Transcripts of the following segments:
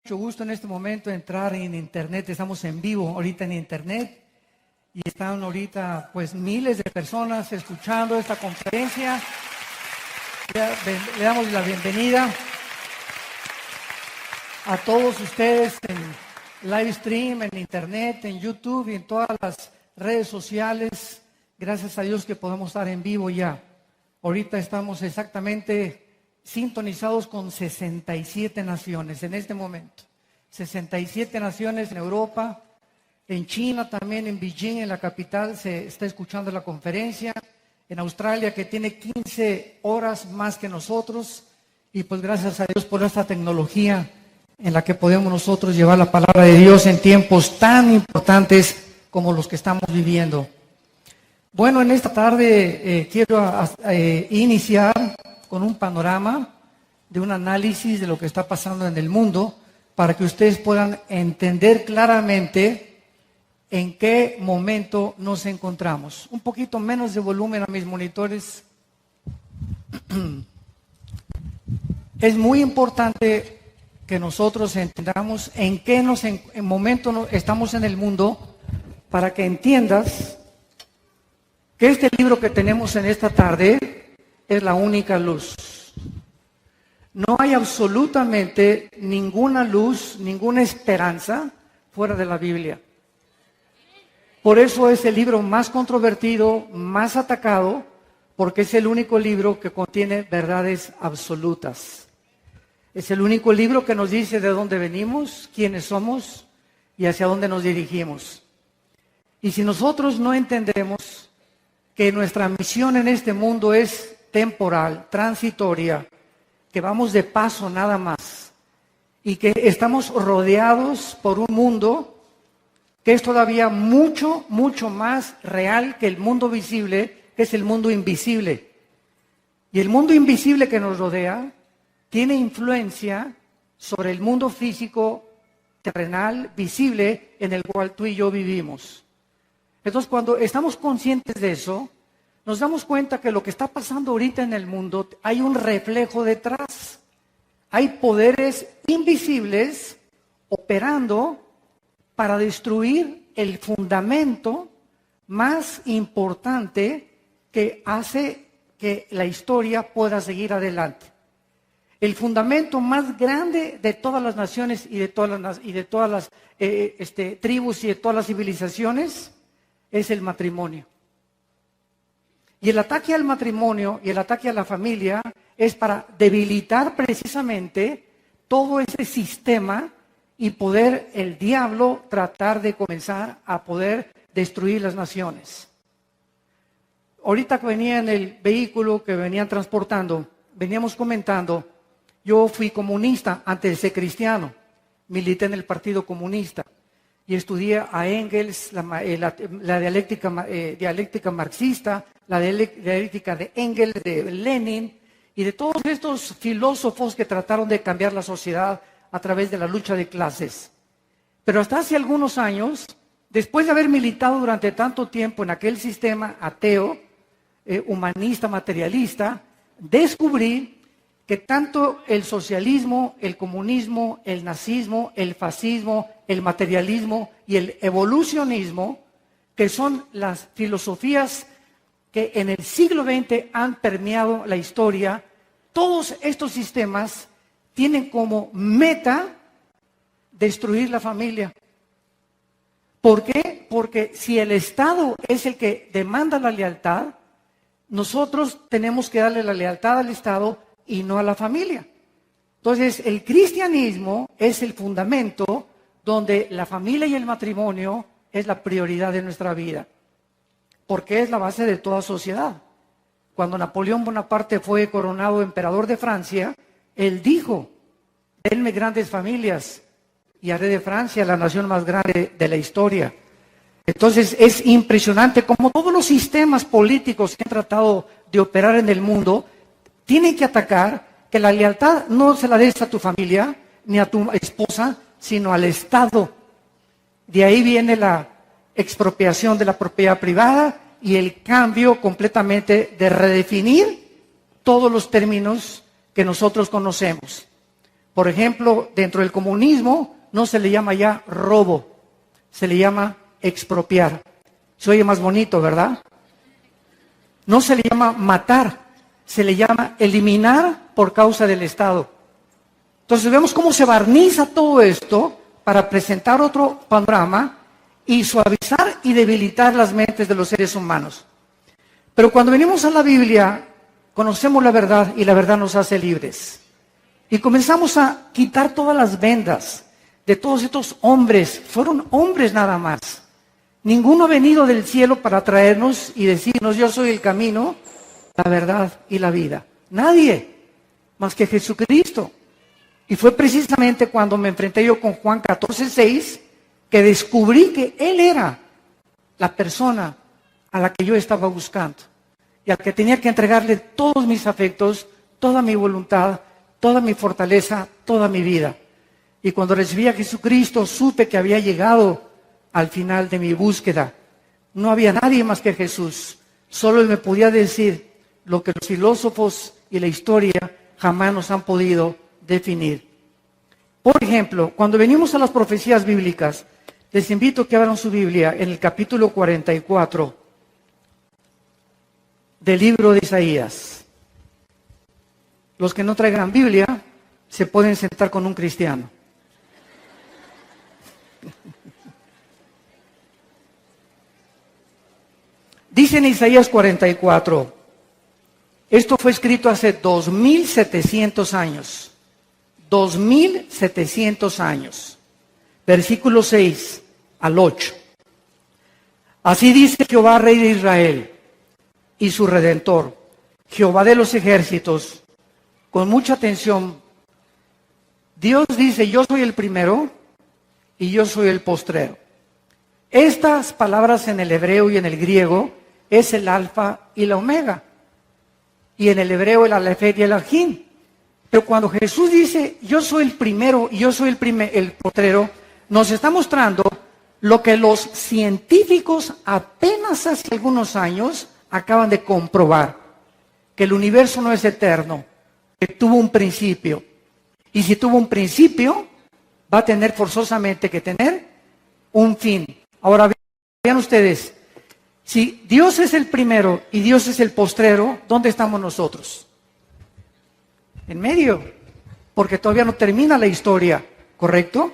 Mucho gusto en este momento entrar en internet. Estamos en vivo ahorita en internet y están ahorita pues miles de personas escuchando esta conferencia. Le damos la bienvenida a todos ustedes en live stream, en internet, en YouTube y en todas las redes sociales. Gracias a Dios que podemos estar en vivo ya. Ahorita estamos exactamente sintonizados con 67 naciones en este momento. 67 naciones en Europa, en China también, en Beijing, en la capital, se está escuchando la conferencia. En Australia, que tiene 15 horas más que nosotros. Y pues gracias a Dios por esta tecnología en la que podemos nosotros llevar la palabra de Dios en tiempos tan importantes como los que estamos viviendo. Bueno, en esta tarde quiero iniciar con un panorama de un análisis de lo que está pasando en el mundo para que ustedes puedan entender claramente en qué momento nos encontramos. Un poquito menos de volumen a mis monitores. Es muy importante que nosotros entendamos en qué momento estamos en el mundo para que entiendas que este libro que tenemos en esta tarde es la única luz. No hay absolutamente ninguna luz, ninguna esperanza fuera de la Biblia. Por eso es el libro más controvertido, más atacado, porque es el único libro que contiene verdades absolutas. Es el único libro que nos dice de dónde venimos, quiénes somos y hacia dónde nos dirigimos. Y si nosotros no entendemos que nuestra misión en este mundo es temporal, transitoria, que vamos de paso nada más y que estamos rodeados por un mundo que es todavía mucho, mucho más real que el mundo visible, que es el mundo invisible. Y el mundo invisible que nos rodea tiene influencia sobre el mundo físico, terrenal, visible, en el cual tú y yo vivimos. Entonces, cuando estamos conscientes de eso, nos damos cuenta que lo que está pasando ahorita en el mundo, hay un reflejo detrás. Hay poderes invisibles operando para destruir el fundamento más importante que hace que la historia pueda seguir adelante. El fundamento más grande de todas las naciones y de todas las tribus y de todas las civilizaciones es el matrimonio. Y el ataque al matrimonio y el ataque a la familia es para debilitar precisamente todo ese sistema y poder el diablo tratar de comenzar a poder destruir las naciones. Ahorita que venía en el vehículo que venían transportando, veníamos comentando, yo fui comunista antes de ser cristiano, milité en el Partido Comunista y estudié a Engels, la dialéctica marxista, la dialéctica de Engels, de Lenin y de todos estos filósofos que trataron de cambiar la sociedad a través de la lucha de clases. Pero hasta hace algunos años, después de haber militado durante tanto tiempo en aquel sistema ateo, humanista, materialista, descubrí que tanto el socialismo, el comunismo, el nazismo, el fascismo, el materialismo y el evolucionismo, que son las filosofías que en el siglo XX han permeado la historia, todos estos sistemas tienen como meta destruir la familia. ¿Por qué? Porque si el Estado es el que demanda la lealtad, nosotros tenemos que darle la lealtad al Estado y no a la familia. Entonces, el cristianismo es el fundamento donde la familia y el matrimonio es la prioridad de nuestra vida, porque es la base de toda sociedad. Cuando Napoleón Bonaparte fue coronado emperador de Francia, él dijo, denme grandes familias y haré de Francia la nación más grande de la historia. Entonces es impresionante cómo todos los sistemas políticos que han tratado de operar en el mundo tienen que atacar que la lealtad no se la des a tu familia ni a tu esposa, sino al Estado. De ahí viene la expropiación de la propiedad privada y el cambio completamente de redefinir todos los términos que nosotros conocemos. Por ejemplo, dentro del comunismo no se le llama ya robo, se le llama expropiar. Se oye más bonito, ¿verdad? No se le llama matar, se le llama eliminar por causa del Estado. Entonces vemos cómo se barniza todo esto para presentar otro panorama y suavizar y debilitar las mentes de los seres humanos. Pero cuando venimos a la Biblia, conocemos la verdad y la verdad nos hace libres. Y comenzamos a quitar todas las vendas de todos estos hombres. Fueron hombres nada más. Ninguno ha venido del cielo para traernos y decirnos: yo soy el camino, la verdad y la vida. Nadie más que Jesucristo. Y fue precisamente cuando me enfrenté yo con Juan 14:6 que descubrí que Él era la persona a la que yo estaba buscando y al que tenía que entregarle todos mis afectos, toda mi voluntad, toda mi fortaleza, toda mi vida. Y cuando recibí a Jesucristo supe que había llegado al final de mi búsqueda. No había nadie más que Jesús. Solo Él me podía decir lo que los filósofos y la historia jamás nos han podido definir. Por ejemplo, cuando venimos a las profecías bíblicas, les invito a que abran su Biblia en el capítulo 44 del libro de Isaías. Los que no traigan Biblia se pueden sentar con un cristiano. Dice en Isaías 44, esto fue escrito hace 2700 años. 2700 años. Versículo 6 al 8. Así dice Jehová, Rey de Israel, y su Redentor, Jehová de los ejércitos. Con mucha atención, Dios dice: yo soy el primero y yo soy el postrero. Estas palabras en el hebreo y en el griego es el alfa y la omega. Y en el hebreo el alefet y el ajin. Pero cuando Jesús dice: yo soy el primero y yo soy el postrero, nos está mostrando lo que los científicos apenas hace algunos años acaban de comprobar: que el universo no es eterno, que tuvo un principio. Y si tuvo un principio, va a tener forzosamente que tener un fin. Ahora vean ustedes, si Dios es el primero y Dios es el postrero, ¿dónde estamos nosotros? En medio, porque todavía no termina la historia, ¿correcto?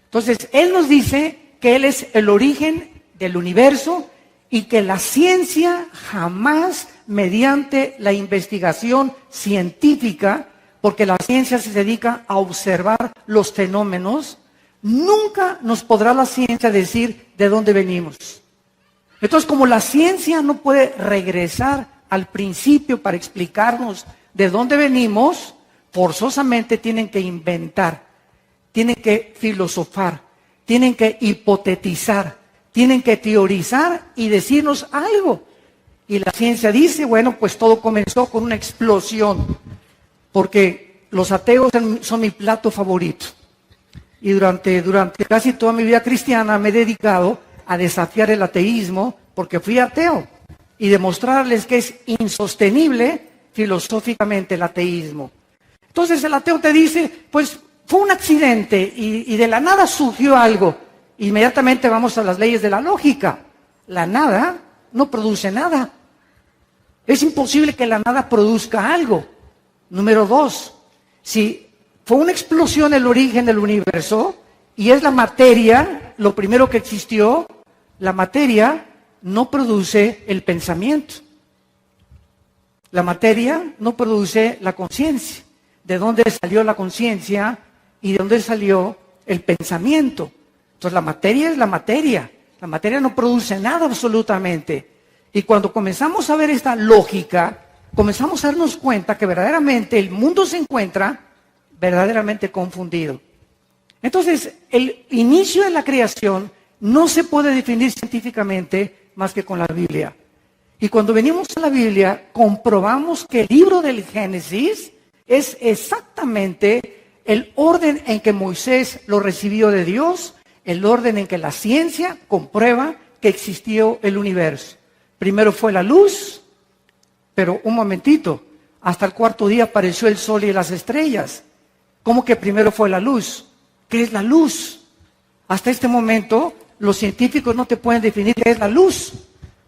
Entonces, Él nos dice que Él es el origen del universo y que la ciencia jamás, mediante la investigación científica, porque la ciencia se dedica a observar los fenómenos, nunca nos podrá la ciencia decir de dónde venimos. Entonces, como la ciencia no puede regresar al principio para explicarnos de dónde venimos, forzosamente tienen que inventar, tienen que filosofar, tienen que hipotetizar, tienen que teorizar y decirnos algo. Y la ciencia dice: bueno, pues todo comenzó con una explosión, porque los ateos son mi plato favorito. Y durante casi toda mi vida cristiana me he dedicado a desafiar el ateísmo, porque fui ateo, y demostrarles que es insostenible filosóficamente el ateísmo. Entonces el ateo te dice: pues fue un accidente y de la nada surgió algo. Inmediatamente vamos a las leyes de la lógica. La nada no produce nada. Es imposible que la nada produzca algo. Número 2, si fue una explosión el origen del universo y es la materia, lo primero que existió, la materia no produce el pensamiento. La materia no produce la conciencia. ¿De dónde salió la conciencia y de dónde salió el pensamiento? Entonces la materia es la materia. La materia no produce nada absolutamente. Y cuando comenzamos a ver esta lógica, comenzamos a darnos cuenta que verdaderamente el mundo se encuentra verdaderamente confundido. Entonces, el inicio de la creación no se puede definir científicamente más que con la Biblia. Y cuando venimos a la Biblia, comprobamos que el libro del Génesis es exactamente el orden en que Moisés lo recibió de Dios, el orden en que la ciencia comprueba que existió el universo. Primero fue la luz, pero un momentito, hasta el cuarto día apareció el sol y las estrellas. ¿Cómo que primero fue la luz? ¿Qué es la luz? Hasta este momento, los científicos no te pueden definir qué es la luz.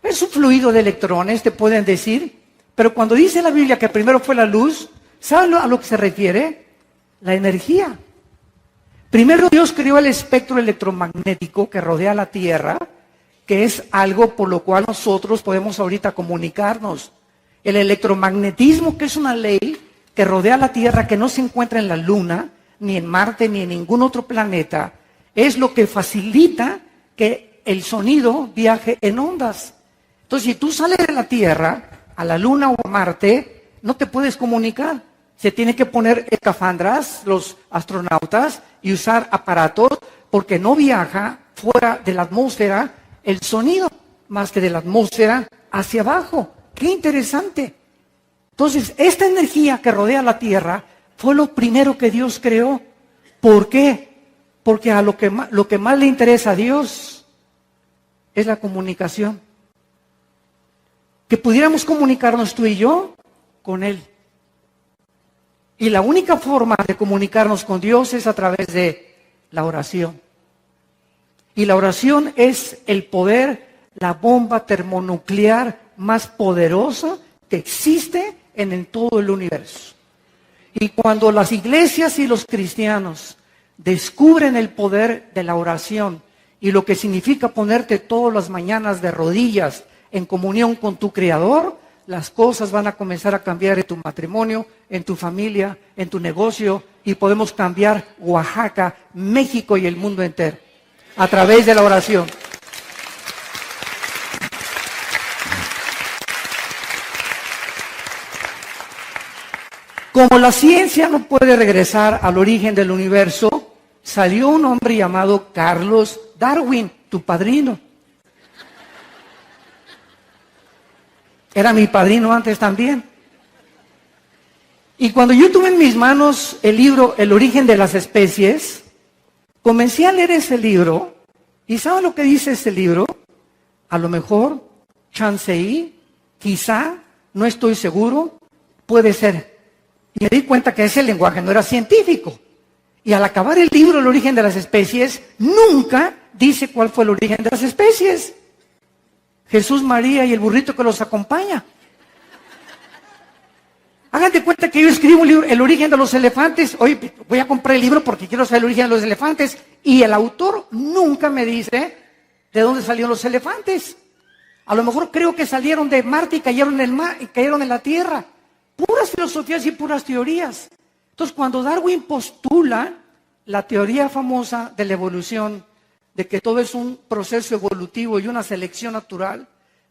Es un fluido de electrones, te pueden decir. Pero cuando dice la Biblia que primero fue la luz, ¿saben a lo que se refiere? La energía. Primero Dios creó el espectro electromagnético que rodea la Tierra, que es algo por lo cual nosotros podemos ahorita comunicarnos. El electromagnetismo, que es una ley que rodea la Tierra, que no se encuentra en la Luna, ni en Marte, ni en ningún otro planeta, es lo que facilita que el sonido viaje en ondas. Entonces, si tú sales de la Tierra a la Luna o a Marte, no te puedes comunicar. Se tiene que poner escafandras, los astronautas, y usar aparatos, porque no viaja fuera de la atmósfera el sonido, más que de la atmósfera hacia abajo. ¡Qué interesante! Entonces, esta energía que rodea la Tierra fue lo primero que Dios creó. ¿Por qué? Porque a lo que más le interesa a Dios es la comunicación. Que pudiéramos comunicarnos tú y yo con Él. Y la única forma de comunicarnos con Dios es a través de la oración. Y la oración es el poder, la bomba termonuclear más poderosa que existe en todo el universo. Y cuando las iglesias y los cristianos descubren el poder de la oración y lo que significa ponerte todas las mañanas de rodillas en comunión con tu Creador, las cosas van a comenzar a cambiar en tu matrimonio, en tu familia, en tu negocio, y podemos cambiar Oaxaca, México y el mundo entero a través de la oración. Como la ciencia no puede regresar al origen del universo, salió un hombre llamado Carlos Darwin, tu padrino. Era mi padrino antes también. Y cuando yo tuve en mis manos el libro El origen de las especies, comencé a leer ese libro. ¿Y saben lo que dice ese libro? A lo mejor, chanceí, quizá, no estoy seguro, puede ser. Y me di cuenta que ese lenguaje no era científico. Y al acabar el libro El origen de las especies, nunca dice cuál fue el origen de las especies. Jesús, María y el burrito que los acompaña. Hagan de cuenta que yo escribo un libro, El origen de los elefantes. Hoy voy a comprar el libro porque quiero saber el origen de los elefantes. Y el autor nunca me dice de dónde salieron los elefantes. A lo mejor creo que salieron de Marte y cayeron en el mar y cayeron en la Tierra. Puras filosofías y puras teorías. Entonces, cuando Darwin postula la teoría famosa de la evolución, de que todo es un proceso evolutivo y una selección natural,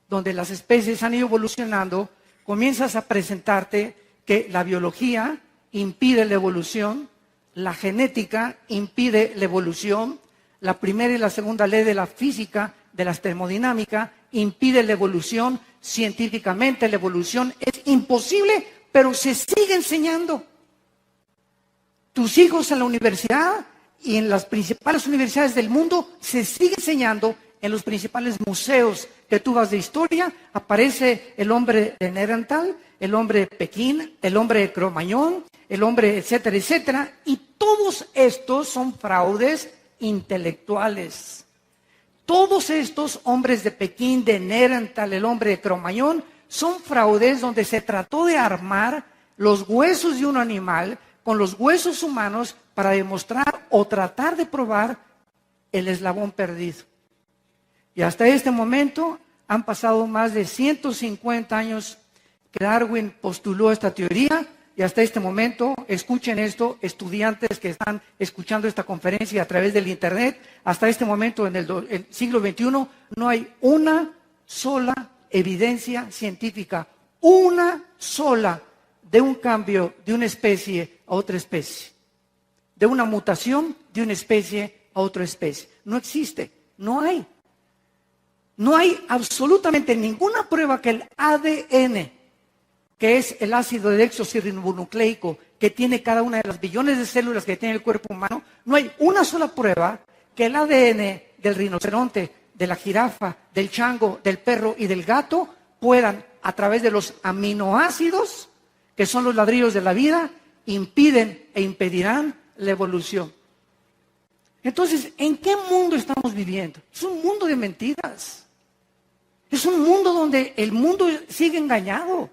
donde las especies han ido evolucionando, comienzas a presentarte que la biología impide la evolución, la genética impide la evolución, la primera y la segunda ley de la física, de la termodinámica, impide la evolución. Científicamente la evolución es imposible, pero se sigue enseñando. Tus hijos en la universidad y en las principales universidades del mundo se sigue enseñando, en los principales museos que tú vas de historia, aparece el hombre de Neandertal, el hombre de Pekín, el hombre de Cro-Magnon, el hombre, etcétera, etcétera. Y todos estos son fraudes intelectuales. Todos estos hombres de Pekín, de Neandertal, el hombre de Cro-Magnon, son fraudes donde se trató de armar los huesos de un animal con los huesos humanos para demostrar o tratar de probar el eslabón perdido. Y hasta este momento han pasado más de 150 años que Darwin postuló esta teoría, y hasta este momento, escuchen esto, estudiantes que están escuchando esta conferencia a través del internet, hasta este momento en el siglo XXI no hay una sola evidencia científica, una sola, de un cambio de una especie a otra especie, de una mutación de una especie a otra especie. No existe, no hay. No hay absolutamente ninguna prueba que el ADN, que es el ácido desoxirribonucleico que tiene cada una de las billones de células que tiene el cuerpo humano, no hay una sola prueba que el ADN del rinoceronte, de la jirafa, del chango, del perro y del gato puedan, a través de los aminoácidos, que son los ladrillos de la vida, impiden e impedirán la evolución. Entonces, ¿en qué mundo estamos viviendo? Es un mundo de mentiras. Es un mundo donde el mundo sigue engañado.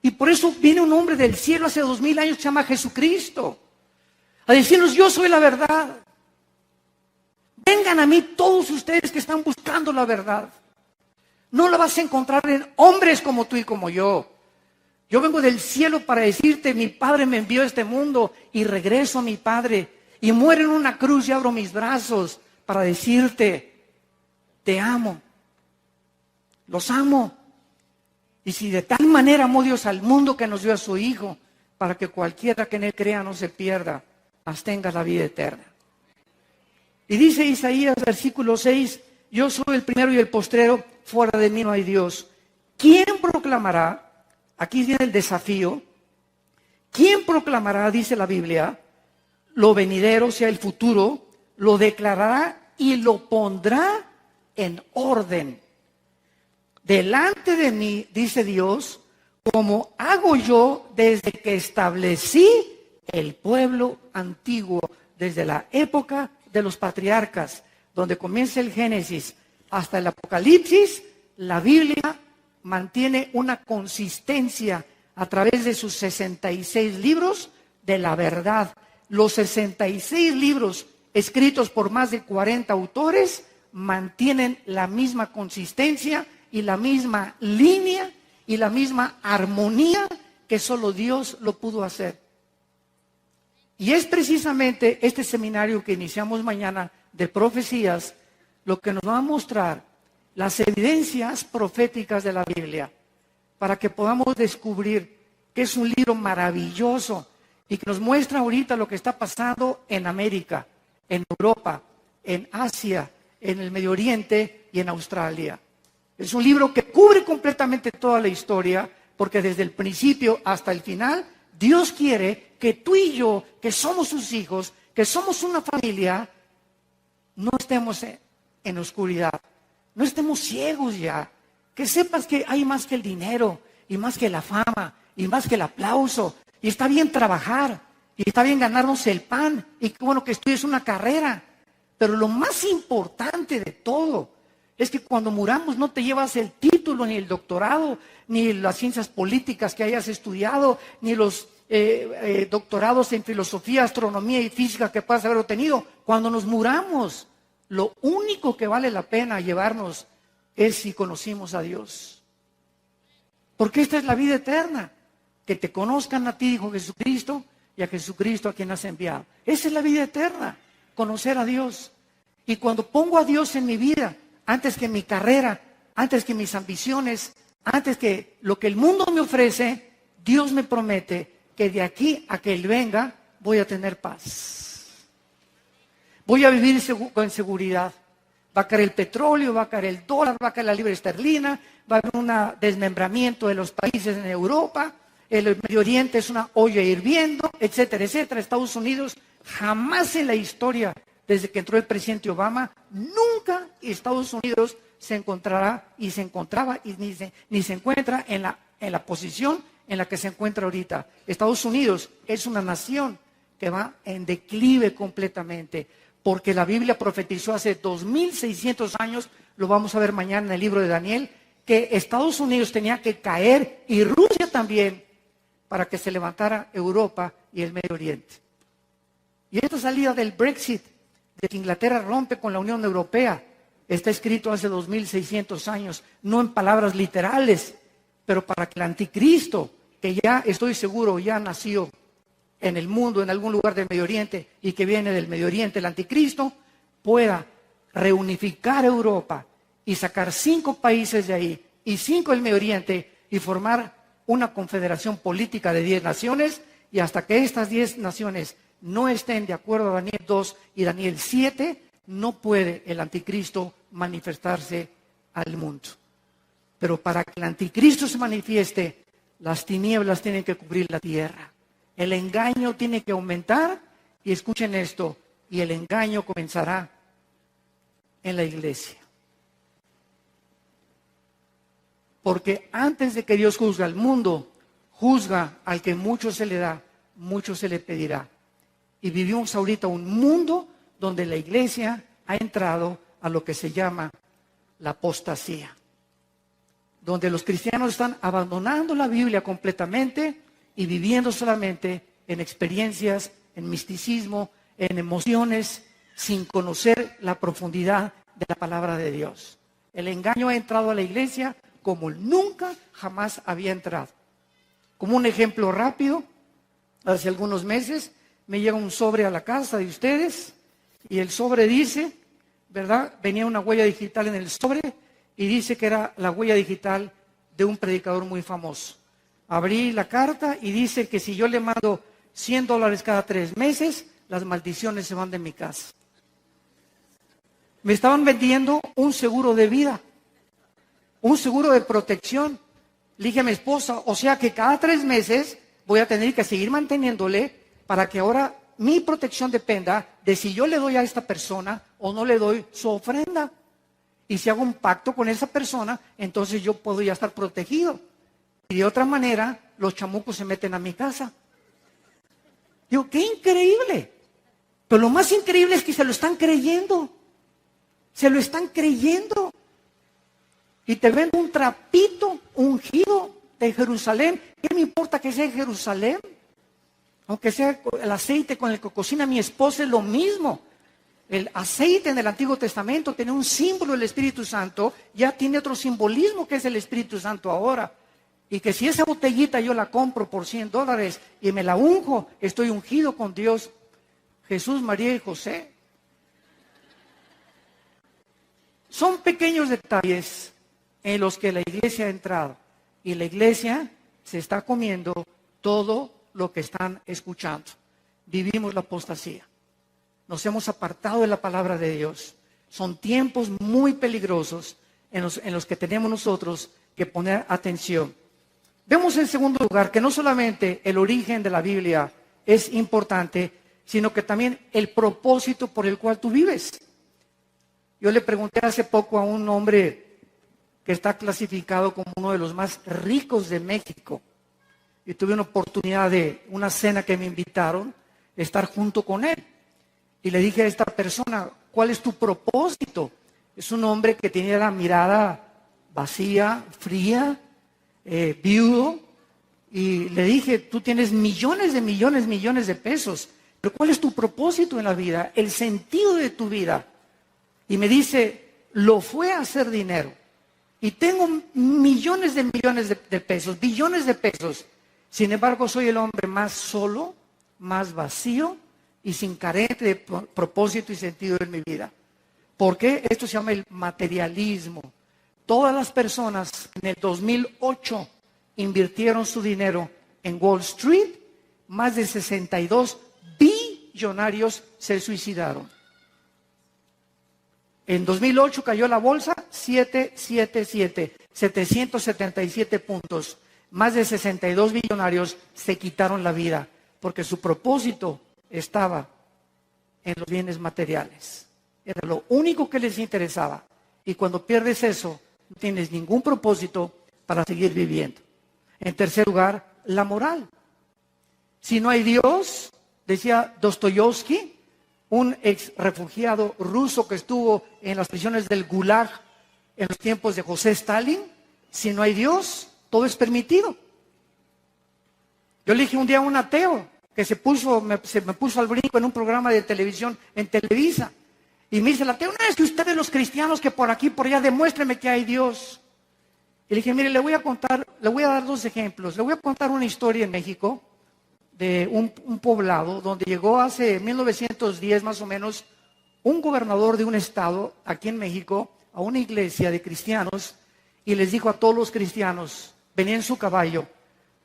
Y por eso viene un hombre del cielo hace 2000 años que se llama Jesucristo, a decirnos: yo soy la verdad. Vengan a mí todos ustedes que están buscando la verdad. No la vas a encontrar en hombres como tú y como yo. Yo vengo del cielo para decirte: mi Padre me envió a este mundo y regreso a mi Padre. Y muero en una cruz y abro mis brazos para decirte: te amo. Los amo. Y si de tal manera amó Dios al mundo que nos dio a su Hijo, para que cualquiera que en Él crea no se pierda, mas tenga la vida eterna. Y dice Isaías, versículo 6, yo soy el primero y el postrero, fuera de mí no hay Dios. ¿Quién proclamará? Aquí viene el desafío. ¿Quién proclamará, dice la Biblia, lo venidero, o sea, el futuro, lo declarará y lo pondrá en orden? Delante de mí, dice Dios, como hago yo desde que establecí el pueblo antiguo, desde la época de los patriarcas, donde comienza el Génesis hasta el Apocalipsis. La Biblia mantiene una consistencia a través de sus 66 libros de la verdad. Los 66 libros escritos por más de 40 autores mantienen la misma consistencia y la misma línea y la misma armonía que solo Dios lo pudo hacer. Y es precisamente este seminario que iniciamos mañana de profecías lo que nos va a mostrar las evidencias proféticas de la Biblia, para que podamos descubrir que es un libro maravilloso y que nos muestra ahorita lo que está pasando en América, en Europa, en Asia, en el Medio Oriente y en Australia. Es un libro que cubre completamente toda la historia, porque desde el principio hasta el final, Dios quiere que tú y yo, que somos sus hijos, que somos una familia, no estemos en oscuridad, no estemos ciegos ya. Que sepas que hay más que el dinero, y más que la fama, y más que el aplauso, y está bien trabajar, y está bien ganarnos el pan, y qué bueno que estudies una carrera, pero lo más importante de todo es que cuando muramos no te llevas el título, ni el doctorado, ni las ciencias políticas que hayas estudiado, ni los doctorados en filosofía, astronomía y física que puedas haber obtenido. Cuando nos muramos, lo único que vale la pena llevarnos es si conocimos a Dios. Porque esta es la vida eterna, que te conozcan a ti, dijo Jesucristo, y a Jesucristo a quien has enviado. Esa es la vida eterna, conocer a Dios. Y cuando pongo a Dios en mi vida, antes que mi carrera, antes que mis ambiciones, antes que lo que el mundo me ofrece, Dios me promete que de aquí a que Él venga, voy a tener paz. Voy a vivir con seguridad. Va a caer el petróleo, va a caer el dólar, va a caer la libra esterlina, va a haber un desmembramiento de los países en Europa, el Medio Oriente es una olla hirviendo, etcétera, etcétera. Estados Unidos, jamás en la historia, desde que entró el presidente Obama, nunca Estados Unidos se encontrará y se encontraba y ni se encuentra en la posición en la que se encuentra ahorita. Estados Unidos es una nación que va en declive completamente, porque la Biblia profetizó hace 2600 años, lo vamos a ver mañana en el libro de Daniel, que Estados Unidos tenía que caer y Rusia también para que se levantara Europa y el Medio Oriente. Y esta salida del Brexit, de que Inglaterra rompe con la Unión Europea, está escrito hace 2600 años, no en palabras literales, pero para que el anticristo, que ya estoy seguro ya nació en el mundo, en algún lugar del Medio Oriente, y que viene del Medio Oriente, el anticristo, pueda reunificar Europa y sacar 5 países de ahí y 5 del Medio Oriente y formar una confederación política de 10 naciones, y hasta que estas 10 naciones no estén de acuerdo a Daniel 2 y Daniel 7, no puede el anticristo manifestarse al mundo. Pero para que el anticristo se manifieste, las tinieblas tienen que cubrir la tierra. El engaño tiene que aumentar, y escuchen esto, y el engaño comenzará en la iglesia. Porque antes de que Dios juzgue al mundo, juzga al que mucho se le da mucho se le pedirá. Y vivimos ahorita un mundo donde la iglesia ha entrado a lo que se llama la apostasía, donde los cristianos están abandonando la Biblia completamente y viviendo solamente en experiencias, en misticismo, en emociones, sin conocer la profundidad de la palabra de Dios. El engaño ha entrado a la iglesia como nunca jamás había entrado. Como un ejemplo rápido, hace algunos meses me llega un sobre a la casa de ustedes y el sobre dice, ¿verdad? Venía una huella digital en el sobre y dice que era la huella digital de un predicador muy famoso. Abrí la carta y dice que si yo le mando $100 cada 3 meses, las maldiciones se van de mi casa. Me estaban vendiendo un seguro de vida, un seguro de protección. Le dije a mi esposa, o sea que cada 3 meses voy a tener que seguir manteniéndole para que ahora mi protección dependa de si yo le doy a esta persona o no le doy su ofrenda. Y si hago un pacto con esa persona, entonces yo puedo ya estar protegido. Y de otra manera, los chamucos se meten a mi casa. Digo, qué increíble. Pero lo más increíble es que se lo están creyendo. Se lo están creyendo. Y te vendo un trapito ungido de Jerusalén. ¿Qué me importa que sea en Jerusalén? Aunque sea el aceite con el que cocina mi esposa, es lo mismo. El aceite en el Antiguo Testamento tenía un símbolo del Espíritu Santo, ya tiene otro simbolismo que es el Espíritu Santo ahora. Y que si esa botellita yo la compro por $100 y me la unjo, estoy ungido con Dios, Jesús, María y José. Son pequeños detalles en los que la iglesia ha entrado. Y la iglesia se está comiendo todo lo que están escuchando. Vivimos la apostasía. Nos hemos apartado de la palabra de Dios. Son tiempos muy peligrosos en los que tenemos nosotros que poner atención. Vemos en segundo lugar que no solamente el origen de la Biblia es importante, sino que también el propósito por el cual tú vives. Yo le pregunté hace poco a un hombre que está clasificado como uno de los más ricos de México. Y tuve una oportunidad de una cena que me invitaron, de estar junto con él. Y le dije a esta persona, ¿cuál es tu propósito? Es un hombre que tenía la mirada vacía, fría, viudo. Y le dije, tú tienes millones de pesos. Pero ¿cuál es tu propósito en la vida? El sentido de tu vida. Y me dice, lo fue a hacer dinero. Y tengo millones de pesos, billones de pesos. Sin embargo, soy el hombre más solo, más vacío y sin carente de propósito y sentido en mi vida. ¿Por qué? Esto se llama el materialismo. Todas las personas en el 2008 invirtieron su dinero en Wall Street. Más de 62 billonarios se suicidaron. En 2008 cayó la bolsa 777 puntos. Más de 62 billonarios se quitaron la vida porque su propósito estaba en los bienes materiales. Era lo único que les interesaba. Y cuando pierdes eso, no tienes ningún propósito para seguir viviendo. En tercer lugar, la moral. Si no hay Dios, decía Dostoyevsky, un ex refugiado ruso que estuvo en las prisiones del Gulag en los tiempos de José Stalin, si no hay Dios, todo es permitido. Yo le dije un día a un ateo que se me puso al brinco en un programa de televisión en Televisa. Y me dice el ateo, no es que ustedes los cristianos que por aquí, por allá, demuéstrenme que hay Dios. Y le dije, mire, le voy a dar 2 ejemplos. Le voy a contar una historia en México de un poblado donde llegó hace 1910 más o menos un gobernador de un estado aquí en México a una iglesia de cristianos y les dijo a todos los cristianos, venía en su caballo,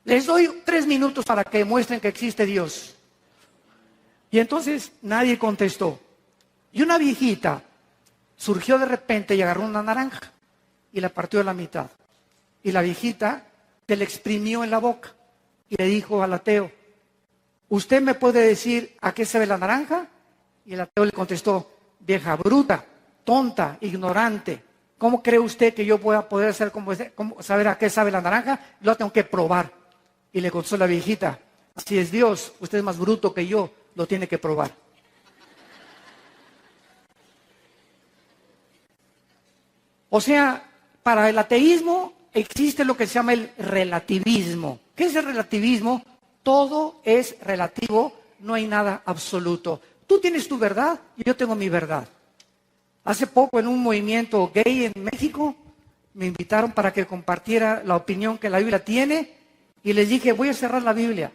les doy 3 minutos para que demuestren que existe Dios. Y entonces nadie contestó. Y una viejita surgió de repente y agarró una naranja y la partió a la mitad. Y la viejita se le exprimió en la boca y le dijo al ateo, ¿usted me puede decir a qué sabe la naranja? Y el ateo le contestó, vieja bruta, tonta, ignorante. ¿Cómo cree usted que yo voy a poder saber a qué sabe la naranja? Lo tengo que probar. Y le contestó la viejita, Así es Dios, usted es más bruto que yo, lo tiene que probar. O sea, para el ateísmo existe lo que se llama el relativismo. ¿Qué es el relativismo? Todo es relativo, no hay nada absoluto. Tú tienes tu verdad y yo tengo mi verdad. Hace poco en un movimiento gay en México me invitaron para que compartiera la opinión que la Biblia tiene y les dije, voy a cerrar la Biblia.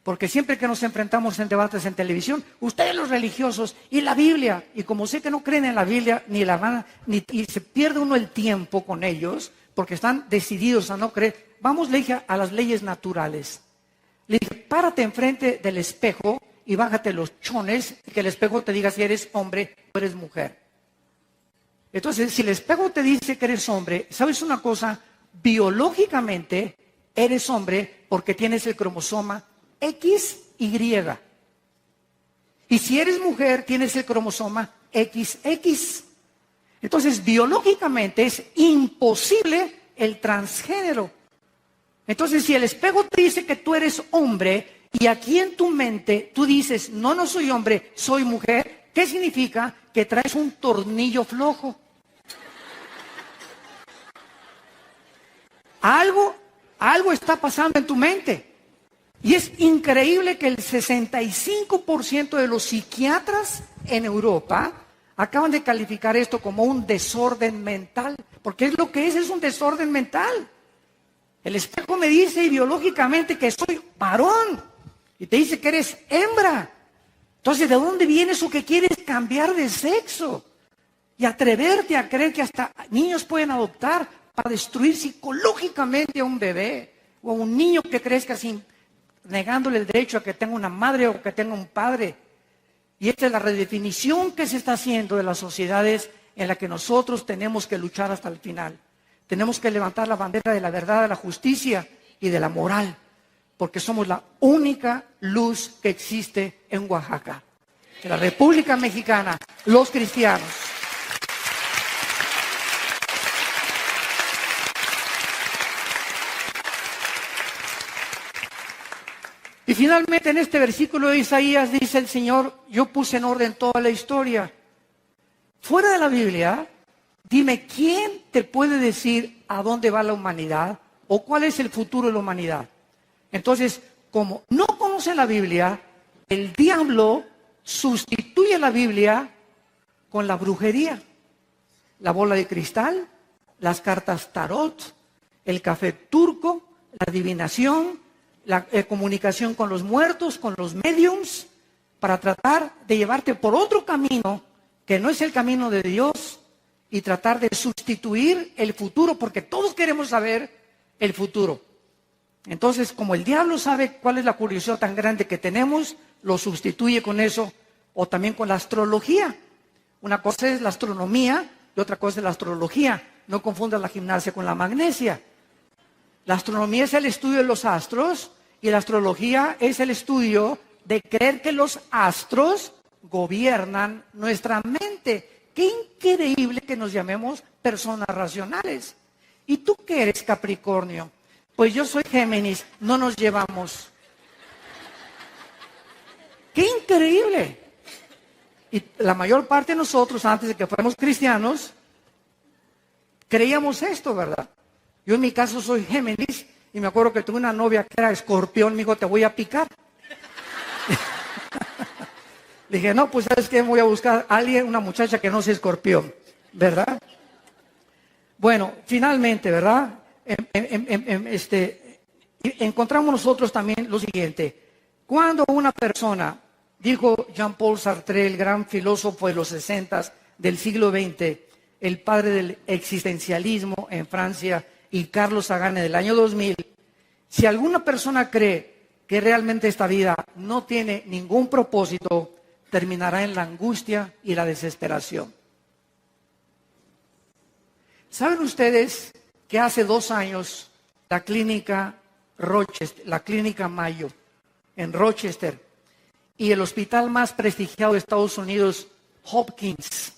Porque siempre que nos enfrentamos en debates en televisión, ustedes los religiosos y la Biblia, y como sé que no creen en la Biblia, ni la van, y se pierde uno el tiempo con ellos, porque están decididos a no creer, vamos, le dije, a las leyes naturales. Le dije, párate enfrente del espejo y bájate los chones, y que el espejo te diga si eres hombre o eres mujer. Entonces, si el espejo te dice que eres hombre, ¿sabes una cosa? Biológicamente eres hombre porque tienes el cromosoma XY. Y si eres mujer, tienes el cromosoma XX. Entonces, biológicamente es imposible el transgénero. Entonces, si el espejo te dice que tú eres hombre y aquí en tu mente tú dices, no, no soy hombre, soy mujer, ¿qué significa? Que traes un tornillo flojo. Algo está pasando en tu mente. Y es increíble que el 65% de los psiquiatras en Europa acaban de calificar esto como un desorden mental. Porque es lo que es un desorden mental. El espejo me dice biológicamente que soy varón. Y te dice que eres hembra. Entonces, ¿de dónde viene eso que quieres cambiar de sexo? Y atreverte a creer que hasta niños pueden adoptar para destruir psicológicamente a un bebé. O a un niño que crezca sin... negándole el derecho a que tenga una madre o que tenga un padre. Y esta es la redefinición que se está haciendo de las sociedades en la que nosotros tenemos que luchar hasta el final. Tenemos que levantar la bandera de la verdad, de la justicia y de la moral, porque somos la única luz que existe en Oaxaca, en la República Mexicana, los cristianos. Y finalmente en este versículo de Isaías dice el Señor, yo puse en orden toda la historia. Fuera de la Biblia, dime, ¿quién te puede decir a dónde va la humanidad o cuál es el futuro de la humanidad? Entonces, como no conocen la Biblia, el diablo sustituye la Biblia con la brujería. La bola de cristal, las cartas tarot, el café turco, la adivinación, la comunicación con los muertos, con los mediums, para tratar de llevarte por otro camino que no es el camino de Dios y tratar de sustituir el futuro, porque todos queremos saber el futuro. Entonces, como el diablo sabe cuál es la curiosidad tan grande que tenemos, lo sustituye con eso, o también con la astrología. Una cosa es la astronomía y otra cosa es la astrología. No confundas la gimnasia con la magnesia. La astronomía es el estudio de los astros y la astrología es el estudio de creer que los astros gobiernan nuestra mente. Qué increíble que nos llamemos personas racionales. ¿Y tú qué eres, Capricornio? Pues yo soy Géminis, no nos llevamos. ¡Qué increíble! Y la mayor parte de nosotros, antes de que fuéramos cristianos, creíamos esto, ¿verdad? Yo en mi caso soy Géminis y me acuerdo que tuve una novia que era Escorpión, me dijo, te voy a picar. Dije, no, pues ¿sabes qué? Voy a buscar a alguien, una muchacha que no sea Escorpión, ¿verdad? Bueno, finalmente, ¿verdad? Encontramos nosotros también lo siguiente. Cuando una persona, dijo Jean-Paul Sartre, el gran filósofo de los 60 del siglo XX, el padre del existencialismo en Francia, y Carlos Sagan del año 2000, si alguna persona cree que realmente esta vida no tiene ningún propósito, terminará en la angustia y la desesperación. ¿Saben ustedes que hace 2 años la clínica Rochester, la clínica Mayo en Rochester y el hospital más prestigiado de Estados Unidos, Hopkins,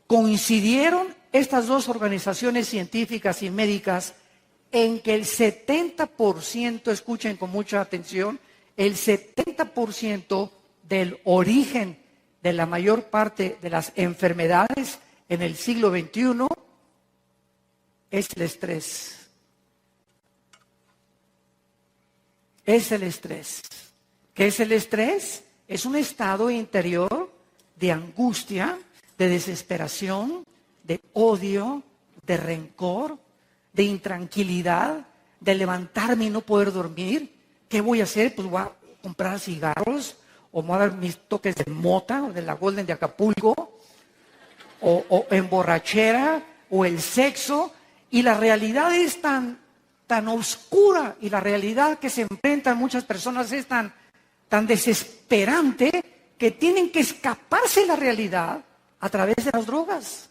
coincidieron estas dos organizaciones científicas y médicas en que el 70%, escuchen con mucha atención, el 70% del origen de la mayor parte de las enfermedades en el siglo XXI es el estrés. Es el estrés. ¿Qué es el estrés? Es un estado interior de angustia, de desesperación, de odio, de rencor, de intranquilidad, de levantarme y no poder dormir. ¿Qué voy a hacer? Pues voy a comprar cigarros, o voy a dar mis toques de mota, o de la Golden de Acapulco, o en borrachera, o el sexo. Y la realidad es tan oscura, y la realidad que se enfrentan muchas personas es tan desesperante, que tienen que escaparse de la realidad a través de las drogas.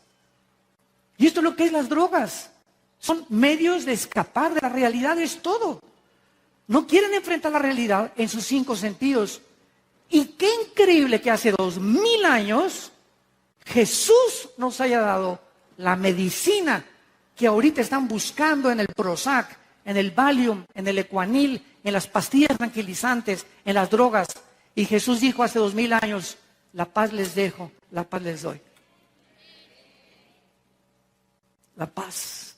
Y esto es lo que es las drogas. Son medios de escapar de la realidad, es todo. No quieren enfrentar la realidad en sus 5 sentidos. Y qué increíble que hace 2000 años Jesús nos haya dado la medicina que ahorita están buscando en el Prozac, en el Valium, en el Equanil, en las pastillas tranquilizantes, en las drogas. Y Jesús dijo hace 2000 años, la paz les dejo, la paz les doy. La paz.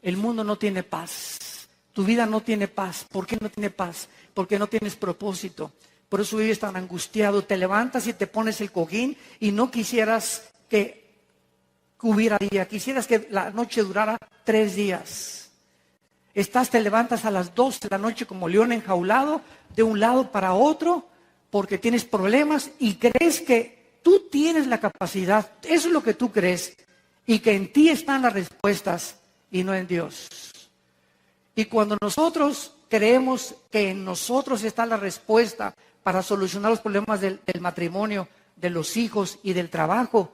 El mundo no tiene paz. Tu vida no tiene paz. ¿Por qué no tiene paz? Porque no tienes propósito. Por eso vives tan angustiado. Te levantas y te pones el cojín y no quisieras que hubiera día. Quisieras que la noche durara 3 días. Te levantas a las 2 de la noche como león enjaulado, de un lado para otro, porque tienes problemas y crees que tú tienes la capacidad. Eso es lo que tú crees. Y que en ti están las respuestas y no en Dios. Y cuando nosotros creemos que en nosotros está la respuesta para solucionar los problemas del matrimonio, de los hijos y del trabajo,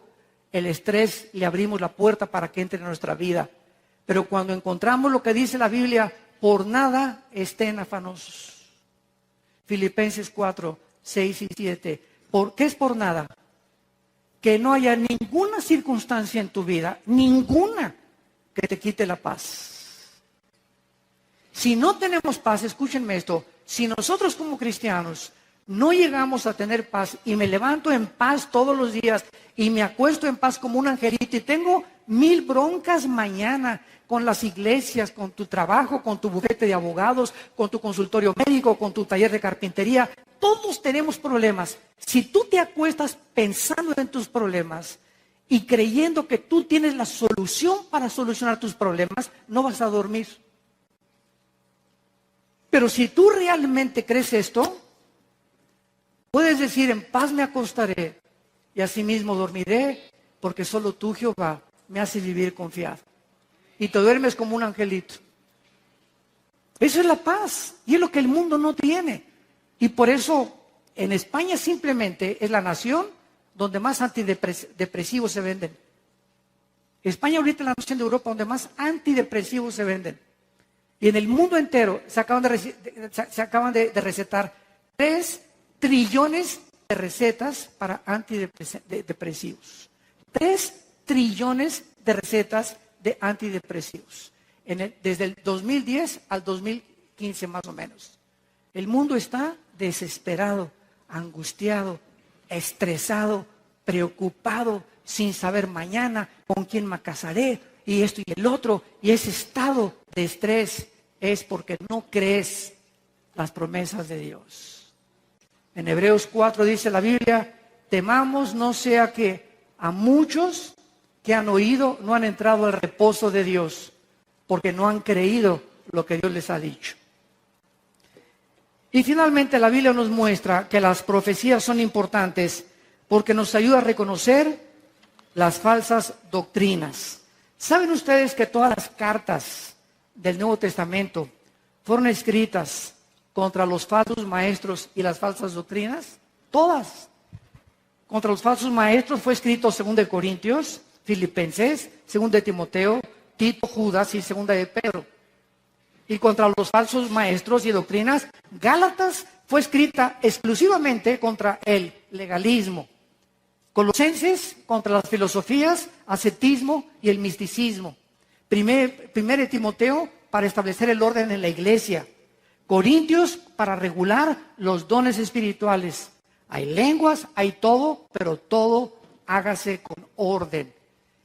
el estrés le abrimos la puerta para que entre en nuestra vida. Pero cuando encontramos lo que dice la Biblia, por nada estén afanosos. Filipenses 4, 6 y 7. ¿Por qué es por nada? Que no haya ninguna circunstancia en tu vida, ninguna, que te quite la paz. Si no tenemos paz, escúchenme esto, si nosotros como cristianos no llegamos a tener paz y me levanto en paz todos los días y me acuesto en paz como un angelito y tengo 1000 broncas mañana con las iglesias, con tu trabajo, con tu bufete de abogados, con tu consultorio médico, con tu taller de carpintería, todos tenemos problemas. Si tú te acuestas pensando en tus problemas y creyendo que tú tienes la solución para solucionar tus problemas, no vas a dormir. Pero si tú realmente crees esto, puedes decir, en paz me acostaré y asimismo dormiré, porque solo tú, Jehová, me hace vivir confiado. Y te duermes como un angelito. Eso es la paz, y es lo que el mundo no tiene. Y por eso, en España simplemente es la nación donde más antidepresivos se venden. España ahorita es la nación de Europa donde más antidepresivos se venden. Y en el mundo entero se acaban de recetar 3 trillones de recetas para antidepresivos. 3 trillones de recetas de antidepresivos. Desde el 2010 al 2015 más o menos. El mundo está desesperado, angustiado, estresado, preocupado, sin saber mañana con quién me casaré, y esto y el otro. Y ese estado de estrés es porque no crees las promesas de Dios. En Hebreos 4 dice la Biblia, temamos no sea que a muchos que han oído no han entrado al reposo de Dios, porque no han creído lo que Dios les ha dicho. Y finalmente la Biblia nos muestra que las profecías son importantes porque nos ayuda a reconocer las falsas doctrinas. ¿Saben ustedes que todas las cartas del Nuevo Testamento fueron escritas contra los falsos maestros y las falsas doctrinas? Todas. Contra los falsos maestros fue escrito 2 Corintios, Filipenses, 2 Timoteo, Tito, Judas y 2 de Pedro. Y contra los falsos maestros y doctrinas, Gálatas fue escrita exclusivamente contra el legalismo. Colosenses contra las filosofías, ascetismo y el misticismo. 1 Timoteo para establecer el orden en la iglesia. Corintios para regular los dones espirituales. Hay lenguas, hay todo, pero todo hágase con orden.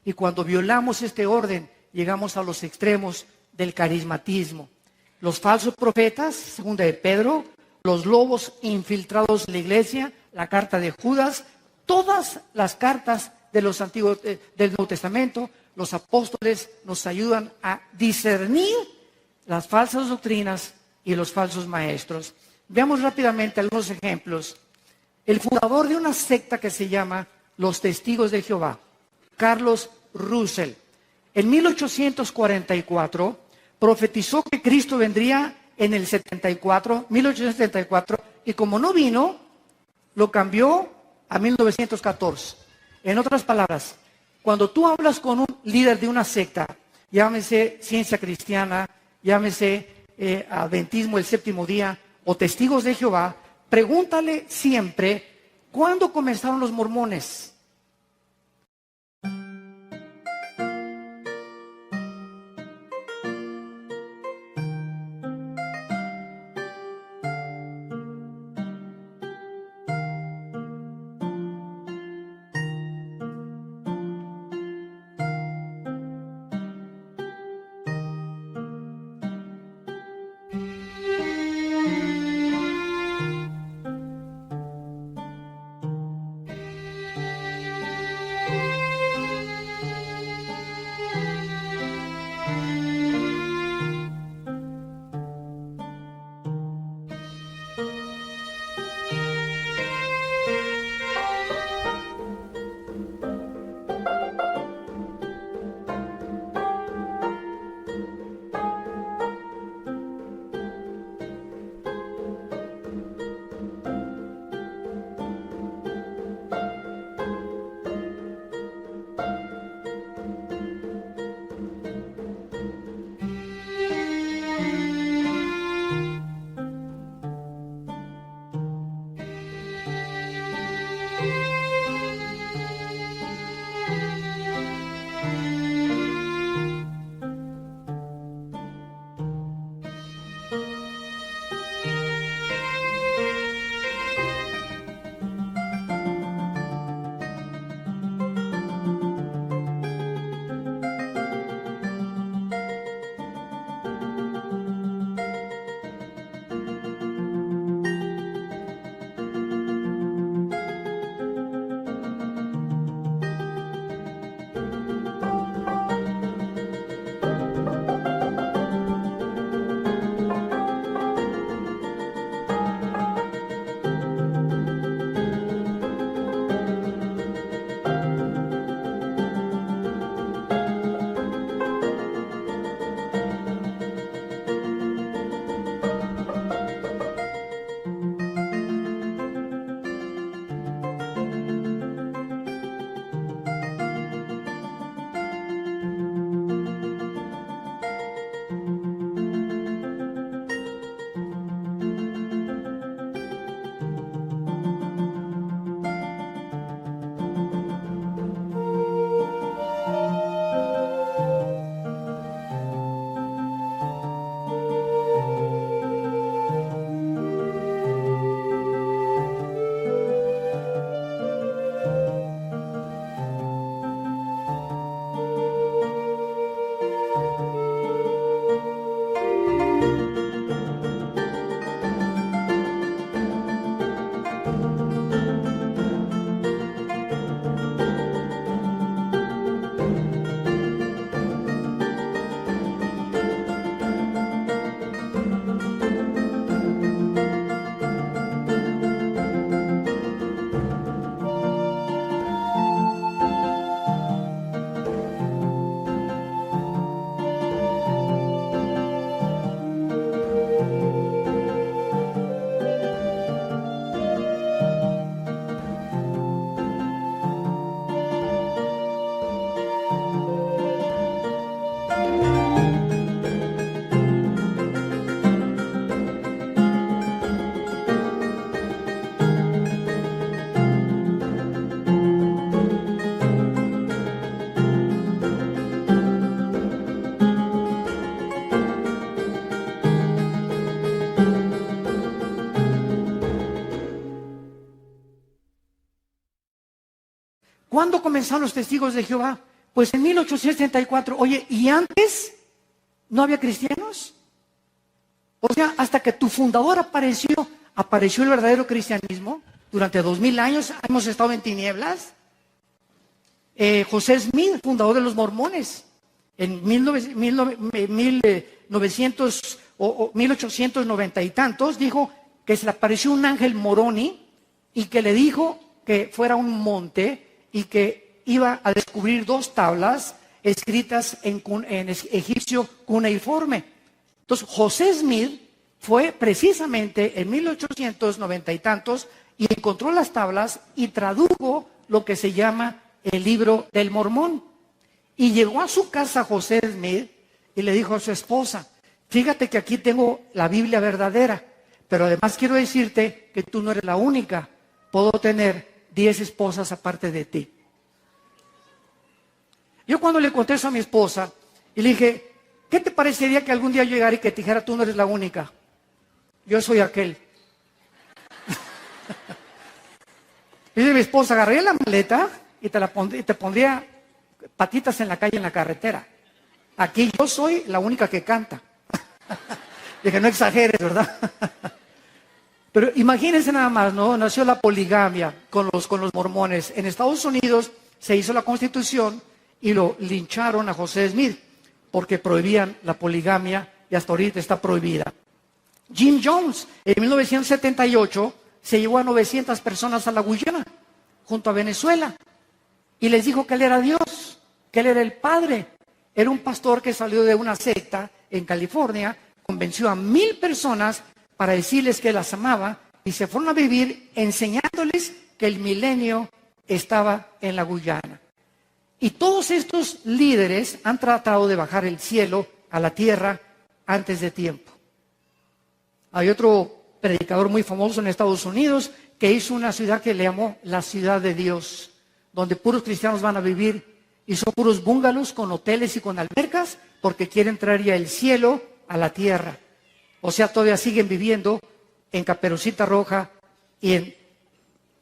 Y cuando violamos este orden, llegamos a los extremos del carismatismo. Los falsos profetas, segunda de Pedro, los lobos infiltrados en la iglesia, la carta de Judas, todas las cartas de los antiguos, del Nuevo Testamento, los apóstoles nos ayudan a discernir las falsas doctrinas y los falsos maestros. Veamos rápidamente algunos ejemplos. El fundador de una secta que se llama los Testigos de Jehová, Carlos Russell, en 1844 profetizó que Cristo vendría en el 1874, y como no vino, lo cambió a 1914. En otras palabras, cuando tú hablas con un líder de una secta, llámese Ciencia Cristiana, llámese Adventismo el Séptimo Día o Testigos de Jehová, pregúntale siempre, ¿cuándo comenzaron los mormones? ¿cuándo comenzaron los testigos de Jehová? Pues en 1834. Oye, ¿y antes no había cristianos? O sea, hasta que tu fundador apareció el verdadero cristianismo. Durante 2000 años hemos estado en tinieblas. José Smith, fundador de los mormones, en 1890 y tantos, dijo que se le apareció un ángel Moroni y que le dijo que fuera a un monte y que iba a descubrir 2 tablas escritas en egipcio cuneiforme. Entonces, José Smith fue precisamente en 1890 y tantos y encontró las tablas y tradujo lo que se llama el libro del Mormón. Y llegó a su casa José Smith y le dijo a su esposa: fíjate que aquí tengo la Biblia verdadera, pero además quiero decirte que tú no eres la única. Puedo tener 10 esposas aparte de ti. Yo cuando le conté eso a mi esposa y le dije: ¿qué te parecería que algún día llegara y que te dijera tú no eres la única? Yo soy aquel. Dice mi esposa: agarré la maleta y te pondría patitas en la calle, en la carretera. Aquí yo soy la única que canta. Dije, no exageres, ¿verdad? Pero imagínense nada más, ¿no? Nació la poligamia con los mormones. En Estados Unidos se hizo la Constitución y lo lincharon a José Smith porque prohibían la poligamia y hasta ahorita está prohibida. Jim Jones, en 1978, se llevó a 900 personas a la Guyana, junto a Venezuela, y les dijo que él era Dios, que él era el Padre. Era un pastor que salió de una secta en California, convenció a 1000 personas para decirles que las amaba y se fueron a vivir enseñándoles que el milenio estaba en la Guyana. Y todos estos líderes han tratado de bajar el cielo a la tierra antes de tiempo. Hay otro predicador muy famoso en Estados Unidos que hizo una ciudad que le llamó la ciudad de Dios, donde puros cristianos van a vivir y son puros bungalows con hoteles y con albercas porque quieren traer ya el cielo a la tierra. O sea, todavía siguen viviendo en Caperucita Roja y en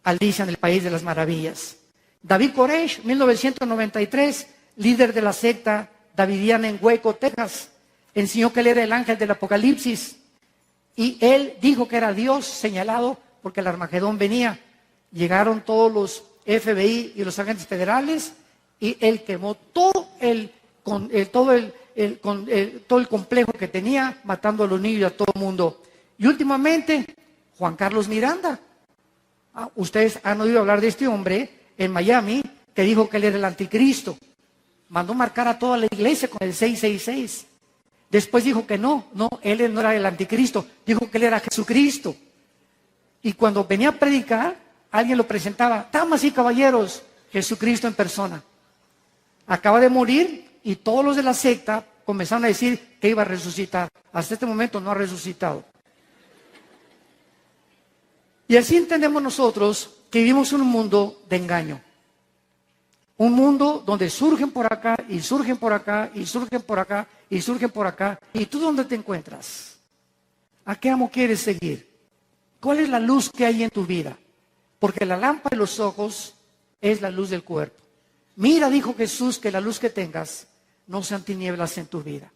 Alicia en el País de las Maravillas. David Koresh, 1993, líder de la secta davidiana en Waco, Texas, enseñó que él era el ángel del Apocalipsis y él dijo que era Dios señalado porque el Armagedón venía. Llegaron todos los FBI y los agentes federales y él quemó todo el complejo que tenía, matando a los niños y a todo el mundo. Y últimamente, Juan Carlos Miranda. Ustedes han oído hablar de este hombre en Miami, que dijo que él era el anticristo. Mandó marcar a toda la iglesia con el 666. Después dijo que no, él no era el anticristo, dijo que él era Jesucristo. Y cuando venía a predicar, alguien lo presentaba: damas y caballeros, Jesucristo en persona. Acaba de morir y todos los de la secta comenzaron a decir que iba a resucitar. Hasta este momento no ha resucitado. Y así entendemos nosotros que vivimos en un mundo de engaño. Un mundo donde surgen por acá y surgen por acá y surgen por acá y surgen por acá. ¿Y tú dónde te encuentras? ¿A qué amo quieres seguir? ¿Cuál es la luz que hay en tu vida? Porque la lámpara de los ojos es la luz del cuerpo. Mira, dijo Jesús, que la luz que tengas no sean tinieblas en tu vida.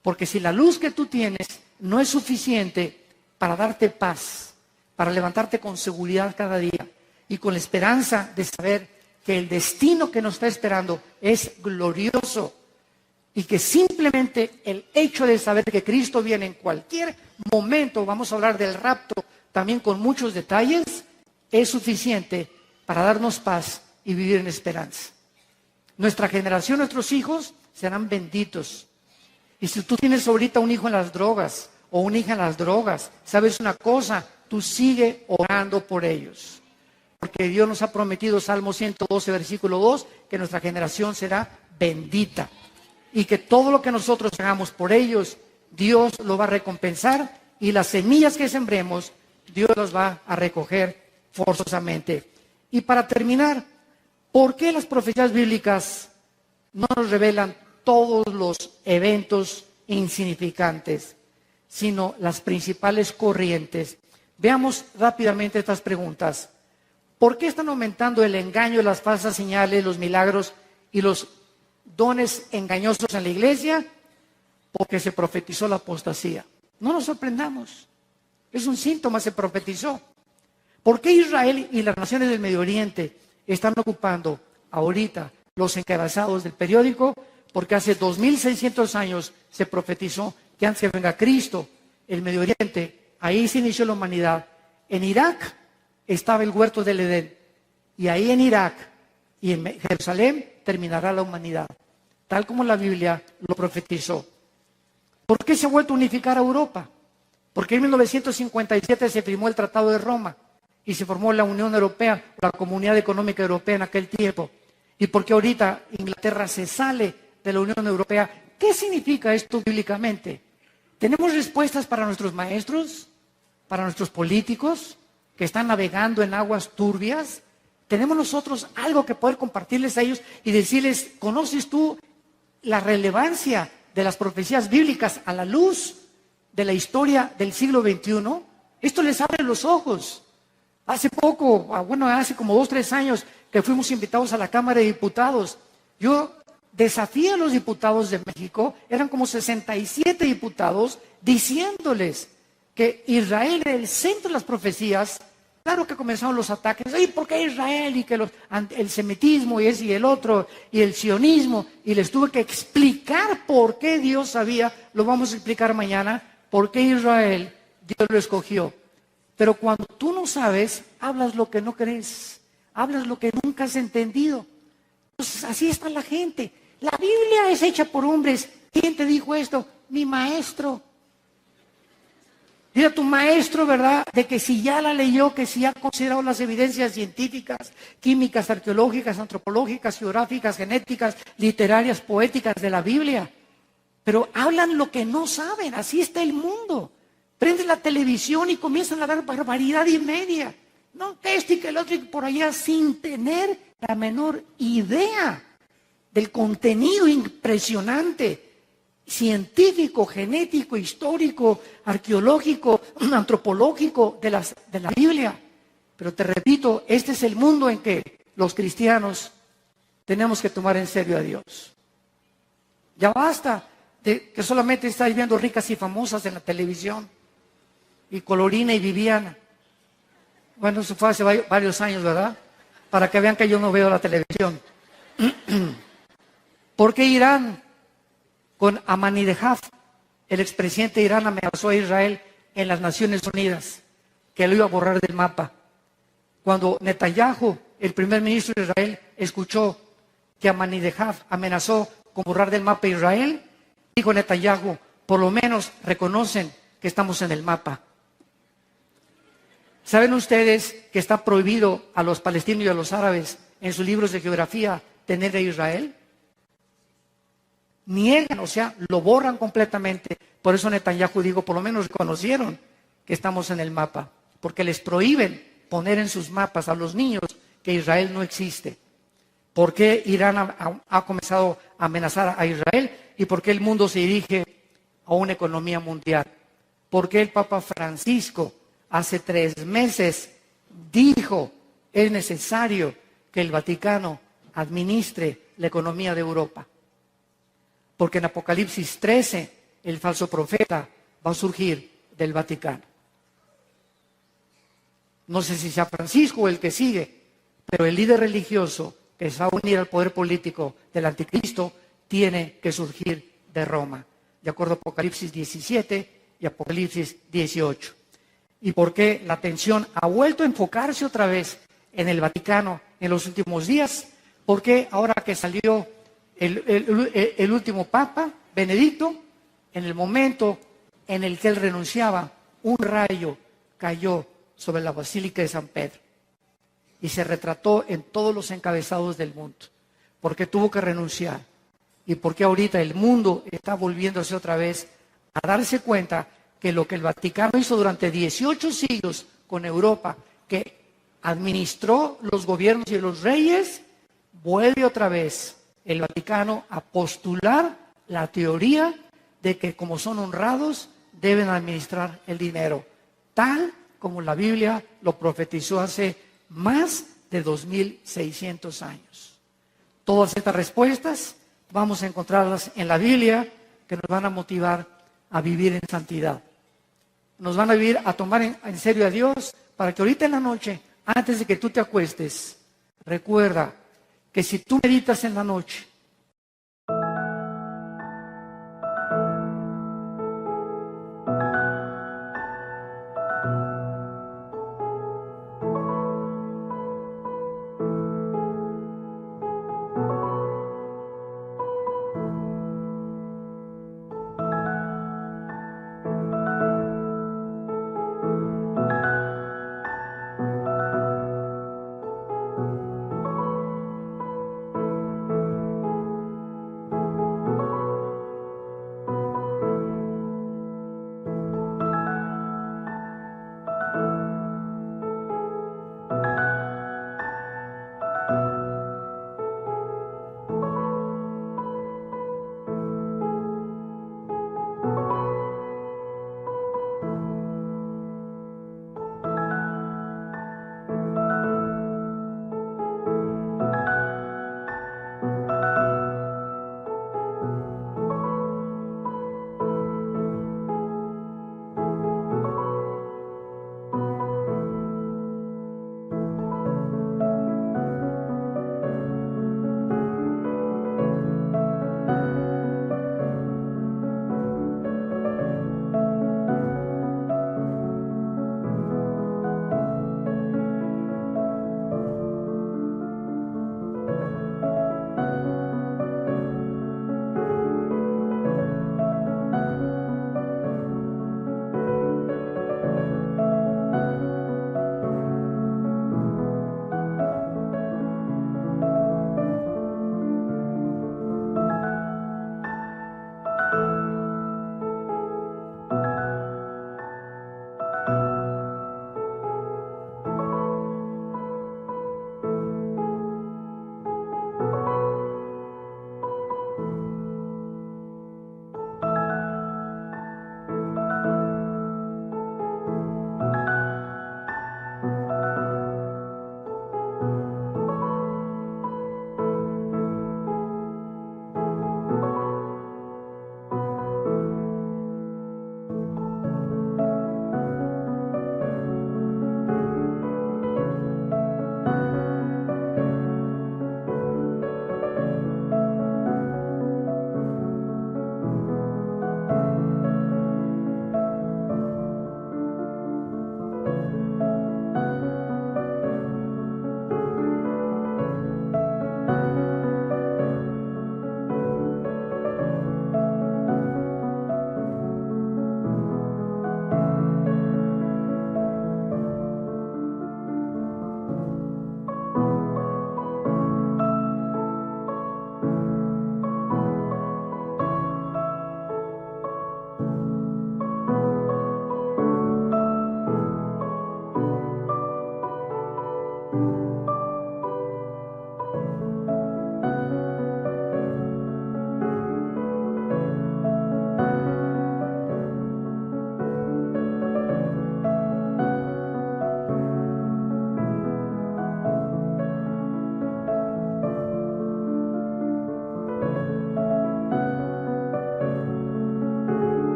Porque si la luz que tú tienes no es suficiente para darte paz, para levantarte con seguridad cada día y con la esperanza de saber que el destino que nos está esperando es glorioso y que simplemente el hecho de saber que Cristo viene en cualquier momento, vamos a hablar del rapto también con muchos detalles, es suficiente para darnos paz y vivir en esperanza. Nuestra generación, nuestros hijos serán benditos. Y si tú tienes ahorita un hijo en las drogas o una hija en las drogas, ¿sabes una cosa? Tú sigue orando por ellos. Porque Dios nos ha prometido, Salmo 112, versículo 2, que nuestra generación será bendita. Y que todo lo que nosotros hagamos por ellos, Dios lo va a recompensar. Y las semillas que sembremos, Dios las va a recoger forzosamente. Y para terminar, ¿por qué las profecías bíblicas no nos revelan todos los eventos insignificantes, sino las principales corrientes? Veamos rápidamente estas preguntas. ¿Por qué están aumentando el engaño, las falsas señales, los milagros y los dones engañosos en la iglesia? Porque se profetizó la apostasía. No nos sorprendamos. Es un síntoma, se profetizó. ¿Por qué Israel y las naciones del Medio Oriente están ocupando ahorita los encabezados del periódico? Porque hace 2600 años se profetizó que antes que venga Cristo, el Medio Oriente, ahí se inició la humanidad. En Irak estaba el huerto del Edén, y ahí en Irak y en Jerusalén terminará la humanidad, tal como la Biblia lo profetizó. ¿Por qué se ha vuelto a unificar a Europa? Porque en 1957 se firmó el Tratado de Roma y se formó la Unión Europea, la Comunidad Económica Europea en aquel tiempo. Y porque ahorita Inglaterra se sale de la Unión Europea. ¿Qué significa esto bíblicamente? ¿Tenemos respuestas para nuestros maestros? ¿Para nuestros políticos que están navegando en aguas turbias? ¿Tenemos nosotros algo que poder compartirles a ellos y decirles, ¿conoces tú la relevancia de las profecías bíblicas a la luz de la historia del siglo XXI? Esto les abre los ojos. Hace poco, hace como 2 o 3 años que fuimos invitados a la Cámara de Diputados, yo desafié a los diputados de México, eran como 67 diputados, diciéndoles que Israel era el centro de las profecías. Claro que comenzaron los ataques, ¿y por qué Israel? Y que el semitismo y ese y el otro, y el sionismo, y les tuve que explicar por qué Dios sabía, lo vamos a explicar mañana, por qué Israel, Dios lo escogió. Pero cuando tú no sabes, hablas lo que no crees, hablas lo que nunca has entendido. Entonces así está la gente. La Biblia es hecha por hombres. ¿Quién te dijo esto? Mi maestro. Dile a tu maestro, ¿verdad? De que si ya la leyó, que si ha considerado las evidencias científicas, químicas, arqueológicas, antropológicas, geográficas, genéticas, literarias, poéticas de la Biblia. Pero hablan lo que no saben. Así está el mundo. Prenden la televisión y comienzan a dar barbaridad y media. No, que esto y que el otro y por allá, sin tener la menor idea del contenido impresionante, científico, genético, histórico, arqueológico, antropológico de la Biblia. Pero te repito, este es el mundo en que los cristianos tenemos que tomar en serio a Dios. Ya basta de que solamente estáis viendo ricas y famosas en la televisión, y Colorina y Viviana. Bueno, eso fue hace varios años, ¿verdad? Para que vean que yo no veo la televisión. ¿Por qué Irán, con Ahmadinejad, el expresidente de Irán, amenazó a Israel en las Naciones Unidas, que lo iba a borrar del mapa? Cuando Netanyahu, el primer ministro de Israel, escuchó que Ahmadinejad amenazó con borrar del mapa a Israel, dijo Netanyahu, por lo menos reconocen que estamos en el mapa. ¿Saben ustedes que está prohibido a los palestinos y a los árabes en sus libros de geografía tener a Israel? Niegan, o sea, lo borran completamente. Por eso Netanyahu dijo, por lo menos reconocieron que estamos en el mapa, porque les prohíben poner en sus mapas a los niños que Israel no existe. ¿Por qué Irán ha comenzado a amenazar a Israel? ¿Y por qué el mundo se dirige a una economía mundial? ¿Por qué el Papa Francisco hace 3 meses dijo, es necesario que el Vaticano administre la economía de Europa? Porque en Apocalipsis 13, el falso profeta va a surgir del Vaticano. No sé si sea Francisco o el que sigue, pero el líder religioso que se va a unir al poder político del anticristo tiene que surgir de Roma, de acuerdo a Apocalipsis 17 y Apocalipsis 18. ¿Y por qué la atención ha vuelto a enfocarse otra vez en el Vaticano en los últimos días? Porque ahora que salió el último Papa, Benedicto, en el momento en el que él renunciaba, un rayo cayó sobre la Basílica de San Pedro y se retrató en todos los encabezados del mundo. ¿Por qué tuvo que renunciar? Y porque ahorita el mundo está volviéndose otra vez a darse cuenta que lo que el Vaticano hizo durante 18 siglos con Europa, que administró los gobiernos y los reyes, vuelve otra vez el Vaticano a postular la teoría de que como son honrados, deben administrar el dinero, tal como la Biblia lo profetizó hace más de 2.600 años. Todas estas respuestas vamos a encontrarlas en la Biblia, que nos van a motivar a vivir en santidad. Nos van a vivir a tomar en serio a Dios, para que ahorita en la noche, antes de que tú te acuestes, recuerda que si tú meditas en la noche,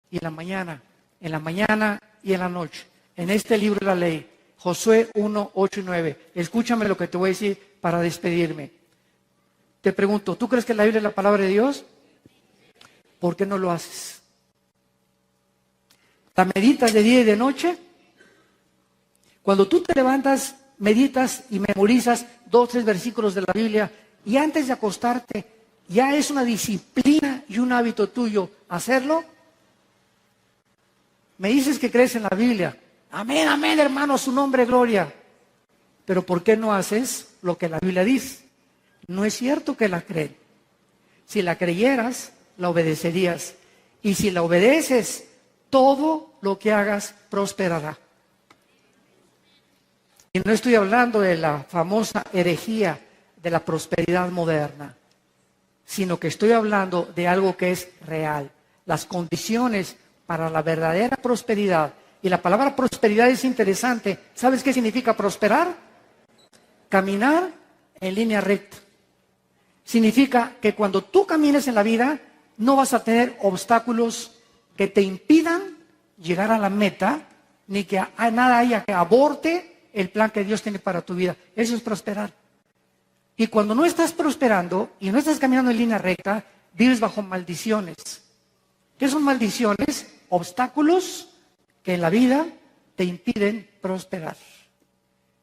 y en la mañana y en la noche, en este libro de la ley, Josué 1, 8 y 9. Escúchame lo que te voy a decir para despedirme. Te pregunto, ¿tú crees que la Biblia es la palabra de Dios? ¿Por qué no lo haces? ¿La meditas de día y de noche? Cuando tú te levantas, meditas y memorizas 2, 3 versículos de la Biblia y antes de acostarte, ¿ya es una disciplina y un hábito tuyo hacerlo? Me dices que crees en la Biblia. Amén, amén, hermano, a su nombre, gloria. Pero ¿por qué no haces lo que la Biblia dice? No es cierto que la creen. Si la creyeras, la obedecerías. Y si la obedeces, todo lo que hagas prosperará. Y no estoy hablando de la famosa herejía de la prosperidad moderna, sino que estoy hablando de algo que es real. Las condiciones para la verdadera prosperidad. Y la palabra prosperidad es interesante. ¿Sabes qué significa prosperar? Caminar en línea recta. Significa que cuando tú camines en la vida, no vas a tener obstáculos que te impidan llegar a la meta, ni que nada haya que aborte el plan que Dios tiene para tu vida. Eso es prosperar. Y cuando no estás prosperando y no estás caminando en línea recta, vives bajo maldiciones. ¿Qué son maldiciones? Obstáculos que en la vida te impiden prosperar,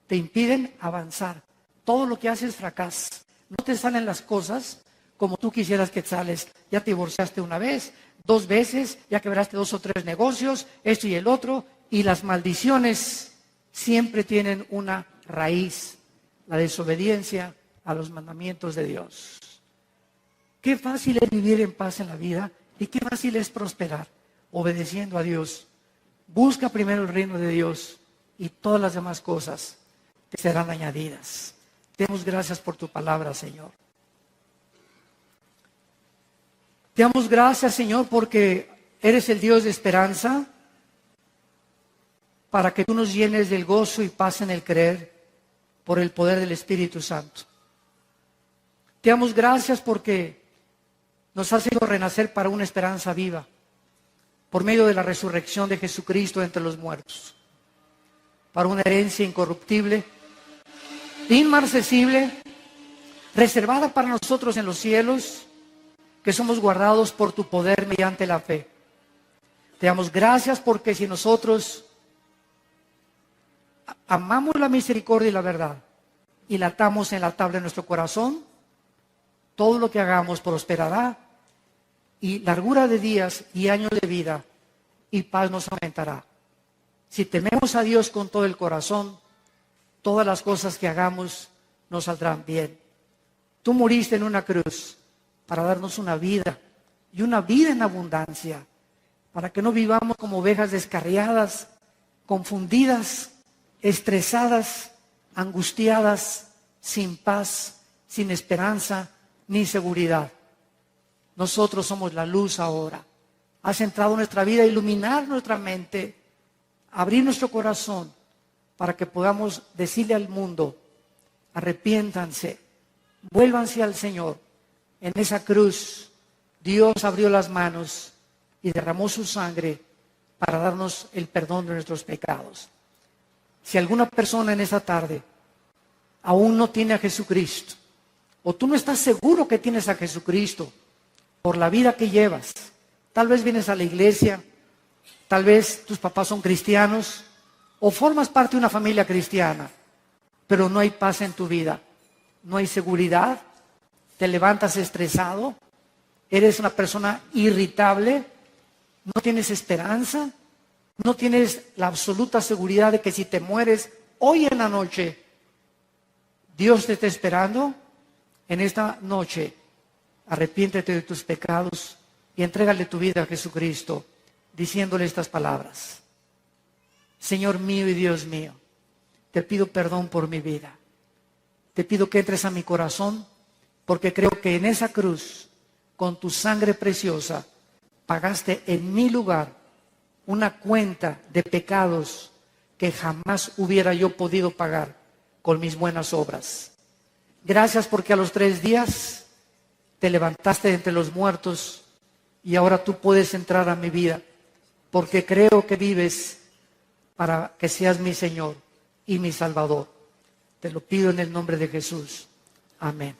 te impiden avanzar. Todo lo que haces fracasa. No te salen las cosas como tú quisieras que sales. Ya te divorciaste una vez, 2 veces, ya quebraste 2 o 3 negocios, esto y el otro. Y las maldiciones siempre tienen una raíz, la desobediencia a los mandamientos de Dios. Qué fácil es vivir en paz en la vida y qué fácil es prosperar obedeciendo a Dios. Busca primero el reino de Dios y todas las demás cosas te serán añadidas. Te damos gracias por tu palabra, Señor. Te damos gracias, Señor, porque eres el Dios de esperanza, para que tú nos llenes del gozo y paz en el creer por el poder del Espíritu Santo. Te damos gracias porque nos has hecho renacer para una esperanza viva, por medio de la resurrección de Jesucristo entre los muertos, para una herencia incorruptible, inmarcesible, reservada para nosotros en los cielos, que somos guardados por tu poder mediante la fe. Te damos gracias porque si nosotros amamos la misericordia y la verdad y la atamos en la tabla de nuestro corazón, todo lo que hagamos prosperará y largura de días y años de vida y paz nos aumentará. Si tememos a Dios con todo el corazón, todas las cosas que hagamos nos saldrán bien. Tú moriste en una cruz para darnos una vida y una vida en abundancia, para que no vivamos como ovejas descarriadas, confundidas, estresadas, angustiadas, sin paz, sin esperanza ni seguridad. Nosotros somos la luz ahora. Has entrado en nuestra vida a iluminar nuestra mente, abrir nuestro corazón para que podamos decirle al mundo: arrepiéntanse, vuélvanse al Señor. En esa cruz Dios abrió las manos y derramó su sangre para darnos el perdón de nuestros pecados. Si alguna persona en esta tarde aún no tiene a Jesucristo, o tú no estás seguro que tienes a Jesucristo por la vida que llevas, tal vez vienes a la iglesia, tal vez tus papás son cristianos, o formas parte de una familia cristiana, pero no hay paz en tu vida, no hay seguridad, te levantas estresado, eres una persona irritable, no tienes esperanza, no tienes la absoluta seguridad de que si te mueres hoy en la noche, Dios te está esperando. En esta noche, arrepiéntete de tus pecados y entrégale tu vida a Jesucristo, diciéndole estas palabras: Señor mío y Dios mío, te pido perdón por mi vida. Te pido que entres a mi corazón, porque creo que en esa cruz, con tu sangre preciosa, pagaste en mi lugar una cuenta de pecados que jamás hubiera yo podido pagar con mis buenas obras. Gracias porque a los 3 días te levantaste de entre los muertos y ahora tú puedes entrar a mi vida, porque creo que vives para que seas mi Señor y mi Salvador. Te lo pido en el nombre de Jesús. Amén.